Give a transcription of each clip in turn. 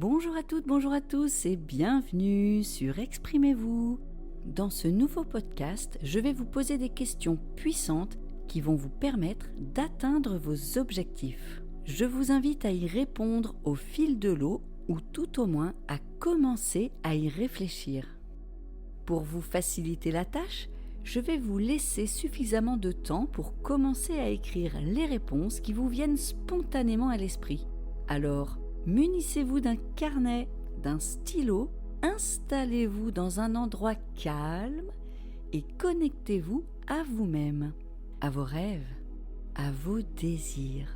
Bonjour à toutes, bonjour à tous et bienvenue sur Exprimez-vous. Dans ce nouveau podcast, je vais vous poser des questions puissantes qui vont vous permettre d'atteindre vos objectifs. Je vous invite à y répondre au fil de l'eau ou tout au moins à commencer à y réfléchir. Pour vous faciliter la tâche, je vais vous laisser suffisamment de temps pour commencer à écrire les réponses qui vous viennent spontanément à l'esprit. Alors, munissez-vous d'un carnet, d'un stylo, installez-vous dans un endroit calme et connectez-vous à vous-même, à vos rêves, à vos désirs.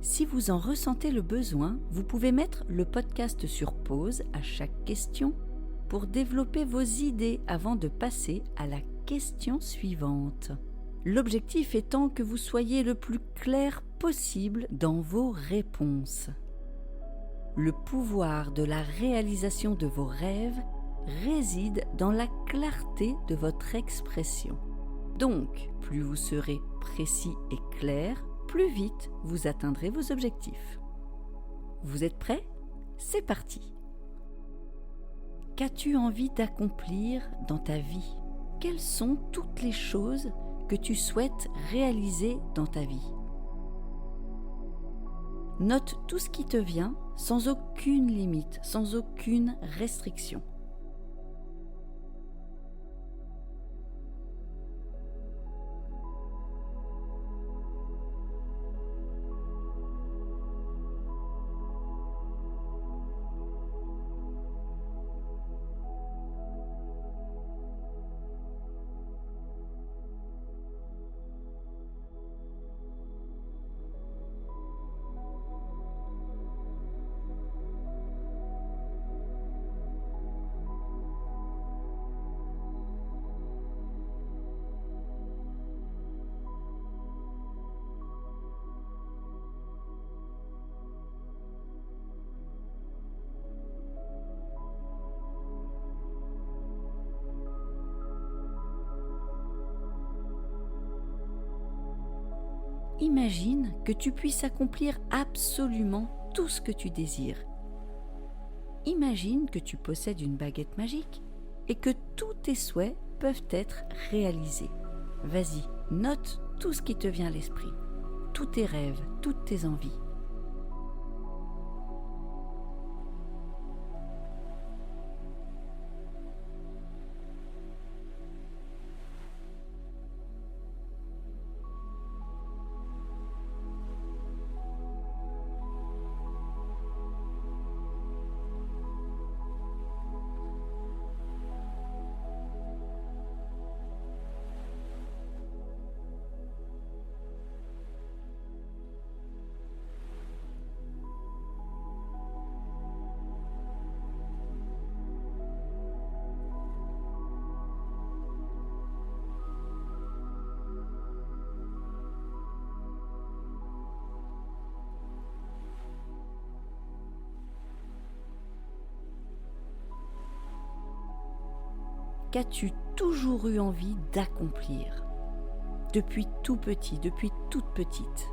Si vous en ressentez le besoin, vous pouvez mettre le podcast sur pause à chaque question pour développer vos idées avant de passer à la question suivante. L'objectif étant que vous soyez le plus clair possible dans vos réponses. Le pouvoir de la réalisation de vos rêves réside dans la clarté de votre expression. Donc, plus vous serez précis et clair, plus vite vous atteindrez vos objectifs. Vous êtes prêts ? C'est parti ! Qu'as-tu envie d'accomplir dans ta vie ? Quelles sont toutes les choses que tu souhaites réaliser dans ta vie ? Note tout ce qui te vient sans aucune limite, sans aucune restriction. Imagine que tu puisses accomplir absolument tout ce que tu désires. Imagine que tu possèdes une baguette magique et que tous tes souhaits peuvent être réalisés. Vas-y, note tout ce qui te vient à l'esprit, tous tes rêves, toutes tes envies. Qu'as-tu toujours eu envie d'accomplir ? Depuis tout petit, depuis toute petite.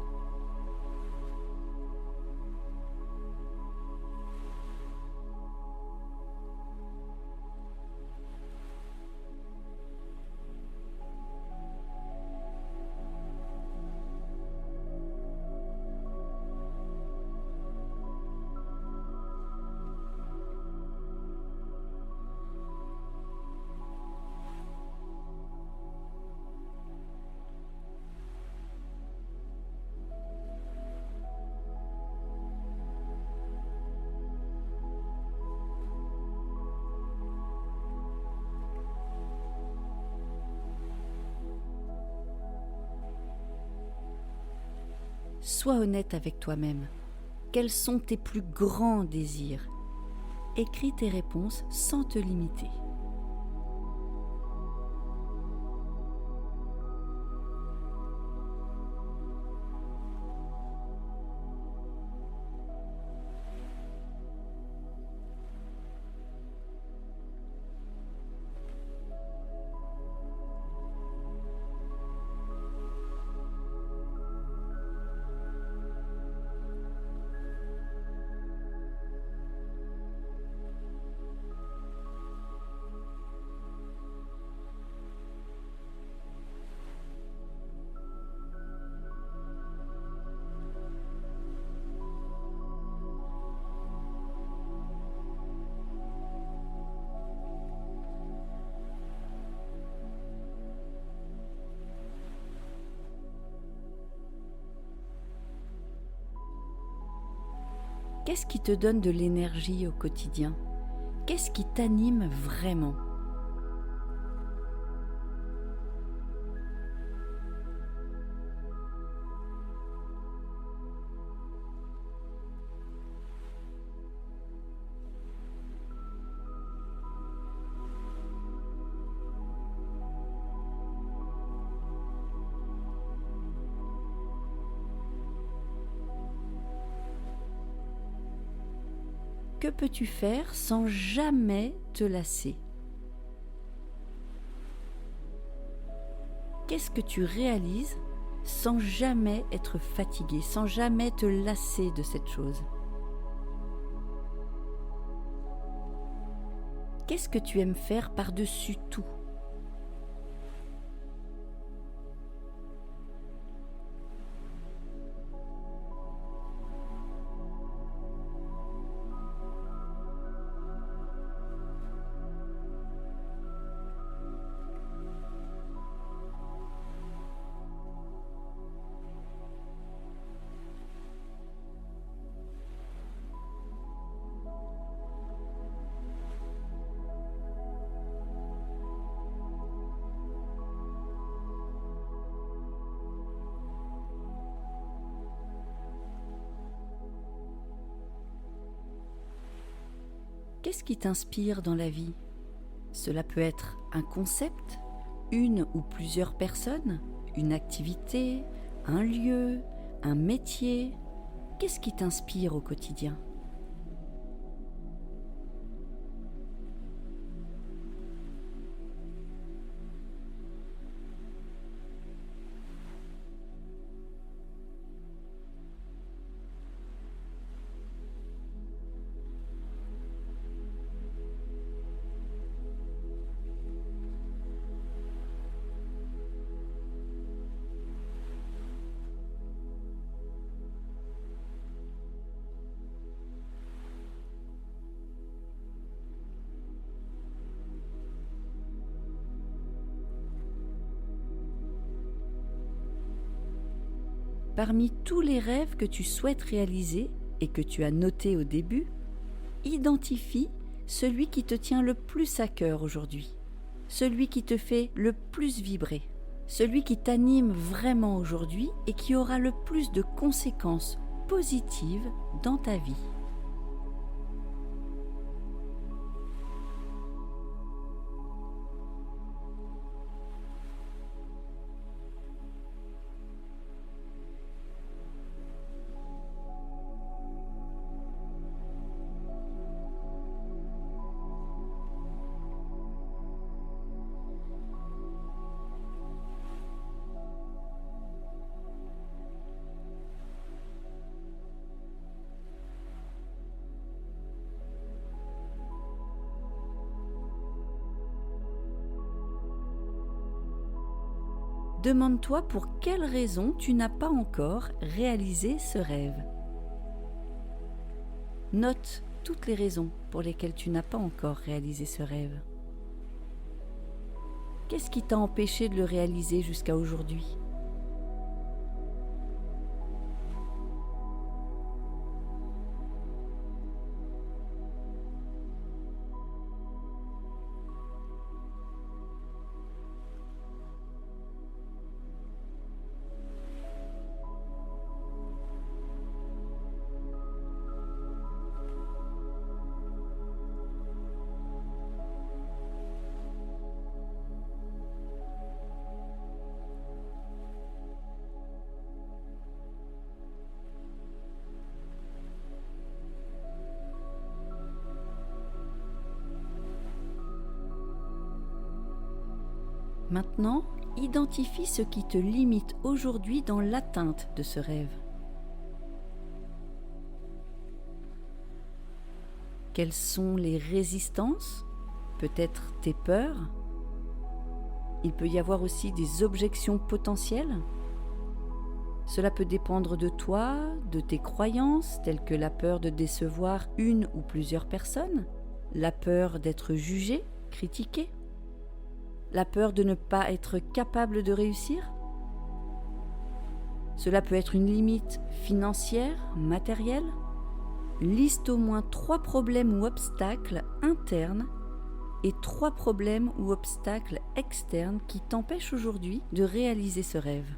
Sois honnête avec toi-même. Quels sont tes plus grands désirs ? Écris tes réponses sans te limiter. Qu'est-ce qui te donne de l'énergie au quotidien? Qu'est-ce qui t'anime vraiment? Que peux-tu faire sans jamais te lasser? Qu'est-ce que tu réalises sans jamais être fatigué, sans jamais te lasser de cette chose? Qu'est-ce que tu aimes faire par-dessus tout? Qu'est-ce qui t'inspire dans la vie? Cela peut être un concept, une ou plusieurs personnes, une activité, un lieu, un métier. Qu'est-ce qui t'inspire au quotidien? Parmi tous les rêves que tu souhaites réaliser et que tu as notés au début, identifie celui qui te tient le plus à cœur aujourd'hui, celui qui te fait le plus vibrer, celui qui t'anime vraiment aujourd'hui et qui aura le plus de conséquences positives dans ta vie. Demande-toi pour quelle raison tu n'as pas encore réalisé ce rêve. Note toutes les raisons pour lesquelles tu n'as pas encore réalisé ce rêve. Qu'est-ce qui t'a empêché de le réaliser jusqu'à aujourd'hui ? Maintenant, identifie ce qui te limite aujourd'hui dans l'atteinte de ce rêve. Quelles sont les résistances, peut-être tes peurs? Il peut y avoir aussi des objections potentielles. Cela peut dépendre de toi, de tes croyances, telles que la peur de décevoir une ou plusieurs personnes, la peur d'être jugé, critiqué, la peur de ne pas être capable de réussir. Cela peut être une limite financière, matérielle, liste au moins 3 problèmes ou obstacles internes et 3 problèmes ou obstacles externes qui t'empêchent aujourd'hui de réaliser ce rêve.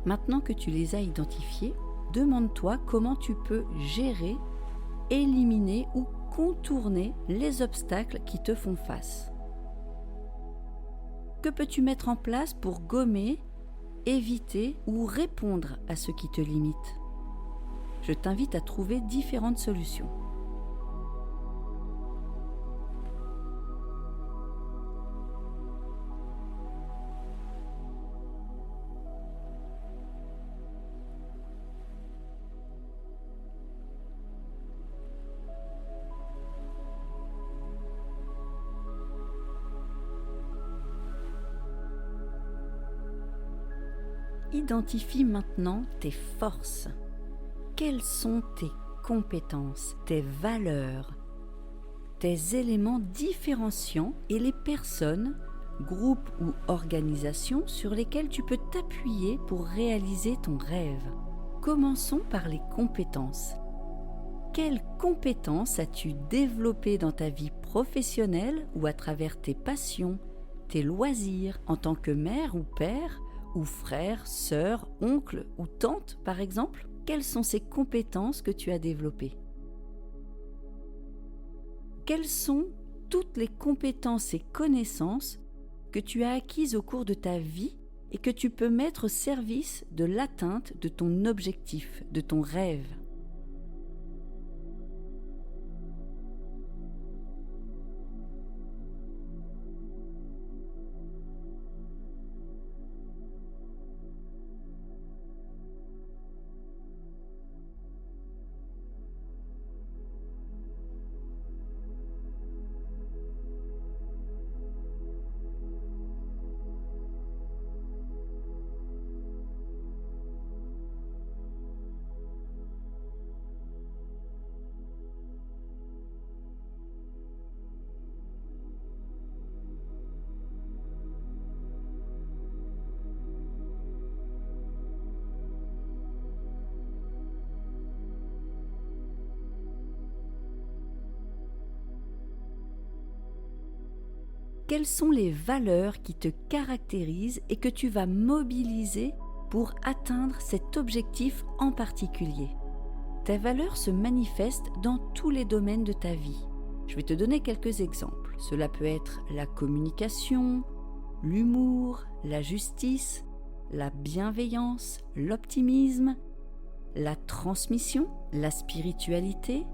Maintenant que tu les as identifiés, demande-toi comment tu peux gérer, éliminer ou contourner les obstacles qui te font face. Que peux-tu mettre en place pour gommer, éviter ou répondre à ce qui te limite ? Je t'invite à trouver différentes solutions. Identifie maintenant tes forces. Quelles sont tes compétences, tes valeurs, tes éléments différenciants et les personnes, groupes ou organisations sur lesquelles tu peux t'appuyer pour réaliser ton rêve. Commençons par les compétences. Quelles compétences as-tu développées dans ta vie professionnelle ou à travers tes passions, tes loisirs en tant que mère ou père, ou frère, sœur, oncle ou tante par exemple? Quelles sont ces compétences que tu as développées? Quelles sont toutes les compétences et connaissances que tu as acquises au cours de ta vie et que tu peux mettre au service de l'atteinte de ton objectif, de ton rêve? Quelles sont les valeurs qui te caractérisent et que tu vas mobiliser pour atteindre cet objectif en particulier? Tes valeurs se manifestent dans tous les domaines de ta vie. Je vais te donner quelques exemples. Cela peut être la communication, l'humour, la justice, la bienveillance, l'optimisme, la transmission, la spiritualité,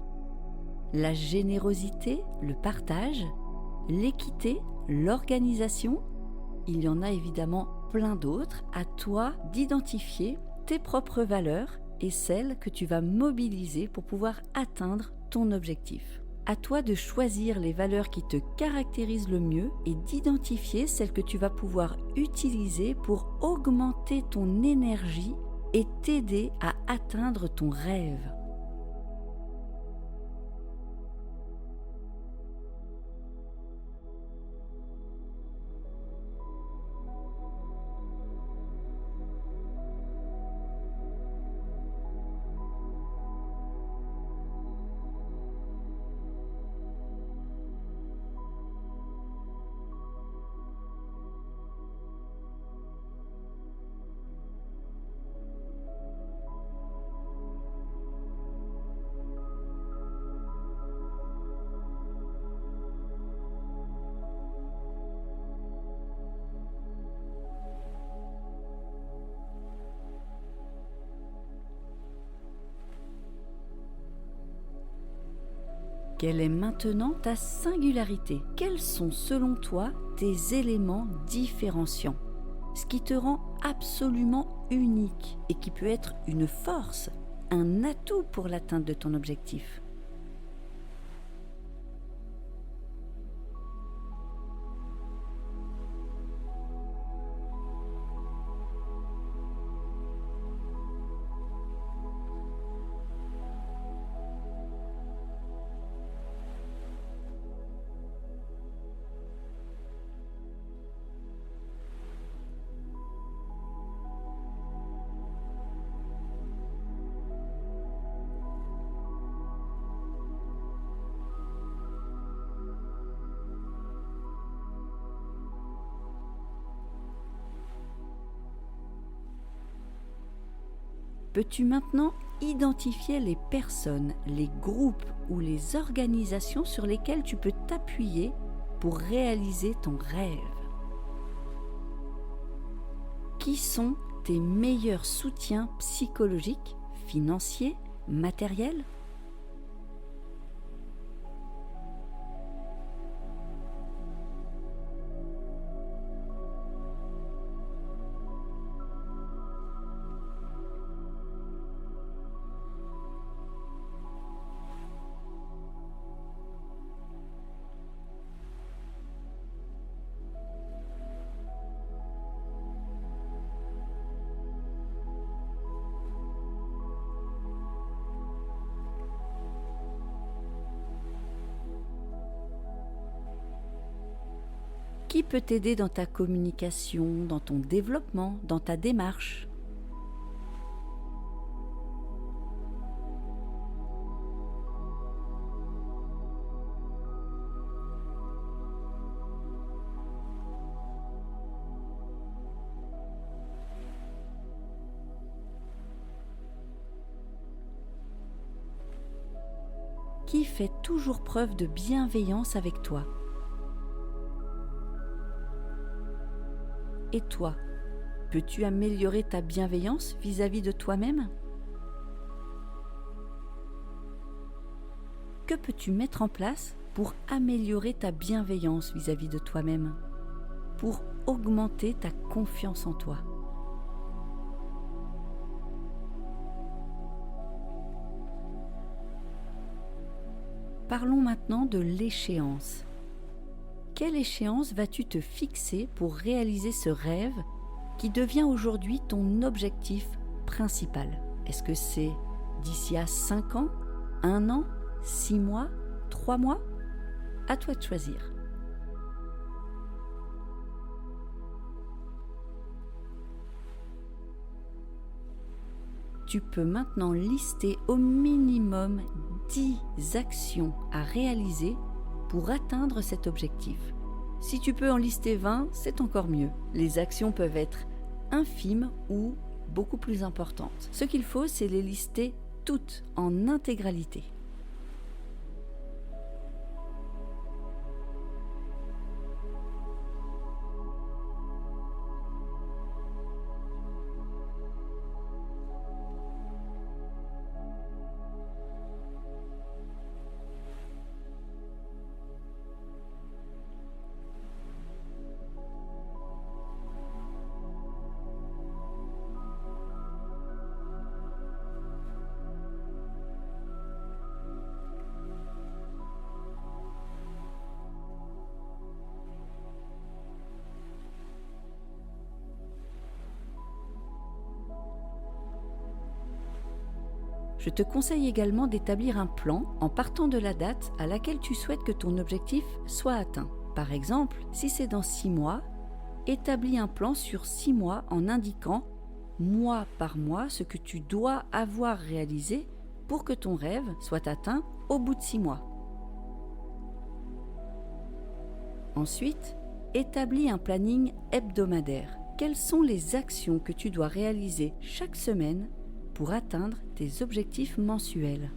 la générosité, le partage, l'équité, l'organisation. Il y en a évidemment plein d'autres. À toi d'identifier tes propres valeurs et celles que tu vas mobiliser pour pouvoir atteindre ton objectif. À toi de choisir les valeurs qui te caractérisent le mieux et d'identifier celles que tu vas pouvoir utiliser pour augmenter ton énergie et t'aider à atteindre ton rêve. Quelle est maintenant ta singularité? Quels sont selon toi tes éléments différenciants? Ce qui te rend absolument unique et qui peut être une force, un atout pour l'atteinte de ton objectif. Peux-tu maintenant identifier les personnes, les groupes ou les organisations sur lesquelles tu peux t'appuyer pour réaliser ton rêve? Qui sont tes meilleurs soutiens psychologiques, financiers, matériels? Qui peut t'aider dans ta communication, dans ton développement, dans ta démarche? Qui fait toujours preuve de bienveillance avec toi? Et toi, peux-tu améliorer ta bienveillance vis-à-vis de toi-même? Que peux-tu mettre en place pour améliorer ta bienveillance vis-à-vis de toi-même, pour augmenter ta confiance en toi? Parlons maintenant de l'échéance. Quelle échéance vas-tu te fixer pour réaliser ce rêve qui devient aujourd'hui ton objectif principal? Est-ce que c'est d'ici à 5 ans, 1 an, 6 mois, 3 mois? À toi de choisir. Tu peux maintenant lister au minimum 10 actions à réaliser pour atteindre cet objectif. Si tu peux en lister 20, c'est encore mieux. Les actions peuvent être infimes ou beaucoup plus importantes. Ce qu'il faut, c'est les lister toutes en intégralité. Je te conseille également d'établir un plan en partant de la date à laquelle tu souhaites que ton objectif soit atteint. Par exemple, si c'est dans 6 mois, établis un plan sur 6 mois en indiquant mois par mois ce que tu dois avoir réalisé pour que ton rêve soit atteint au bout de 6 mois. Ensuite, établis un planning hebdomadaire. Quelles sont les actions que tu dois réaliser chaque semaine pour atteindre tes objectifs mensuels?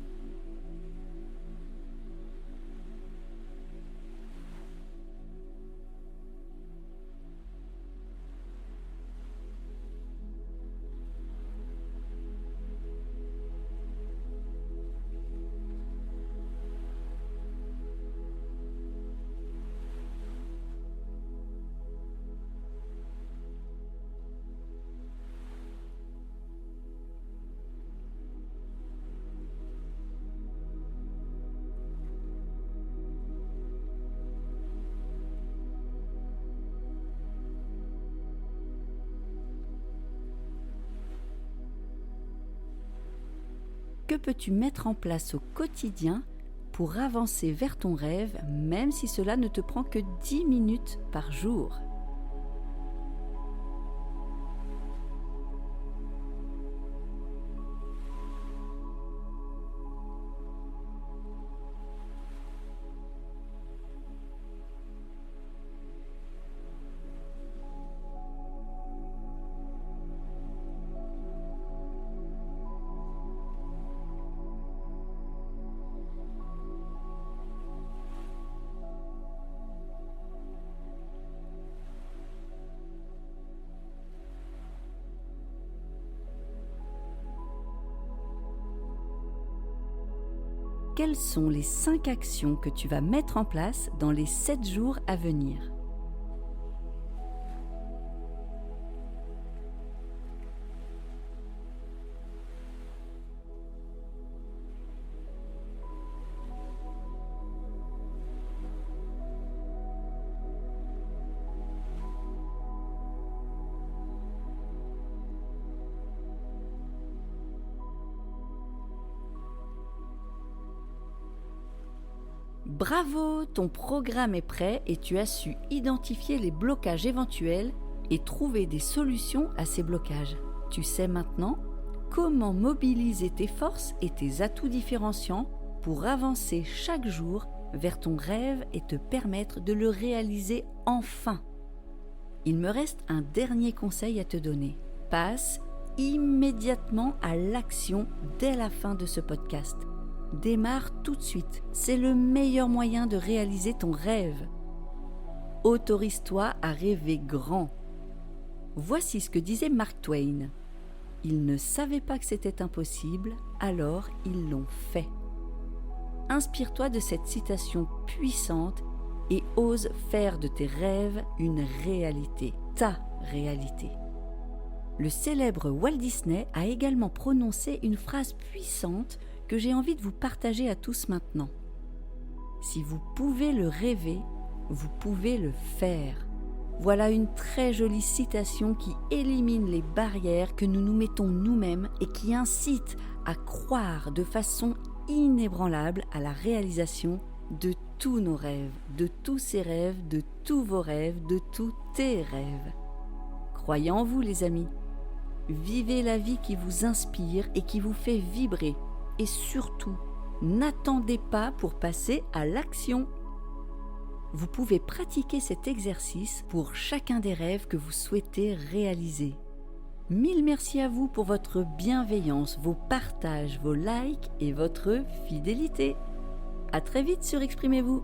Que peux-tu mettre en place au quotidien pour avancer vers ton rêve, même si cela ne te prend que 10 minutes par jour ? Quelles sont les 5 actions que tu vas mettre en place dans les 7 jours à venir ? Bravo, ton programme est prêt et tu as su identifier les blocages éventuels et trouver des solutions à ces blocages. Tu sais maintenant comment mobiliser tes forces et tes atouts différenciants pour avancer chaque jour vers ton rêve et te permettre de le réaliser enfin. Il me reste un dernier conseil à te donner. Passe immédiatement à l'action dès la fin de ce podcast. Démarre tout de suite, c'est le meilleur moyen de réaliser ton rêve. Autorise-toi à rêver grand. Voici ce que disait Mark Twain. Ils ne savaient pas que c'était impossible, alors ils l'ont fait. Inspire-toi de cette citation puissante et ose faire de tes rêves une réalité, ta réalité. Le célèbre Walt Disney a également prononcé une phrase puissante que j'ai envie de vous partager à tous maintenant. Si vous pouvez le rêver, vous pouvez le faire. Voilà une très jolie citation qui élimine les barrières que nous nous mettons nous-mêmes et qui incite à croire de façon inébranlable à la réalisation de tous nos rêves, de tous ces rêves, de tous vos rêves, de tous tes rêves. Croyez en vous, les amis. Vivez la vie qui vous inspire et qui vous fait vibrer. Et surtout, n'attendez pas pour passer à l'action. Vous pouvez pratiquer cet exercice pour chacun des rêves que vous souhaitez réaliser. Mille merci à vous pour votre bienveillance, vos partages, vos likes et votre fidélité. À très vite sur Exprimez-vous.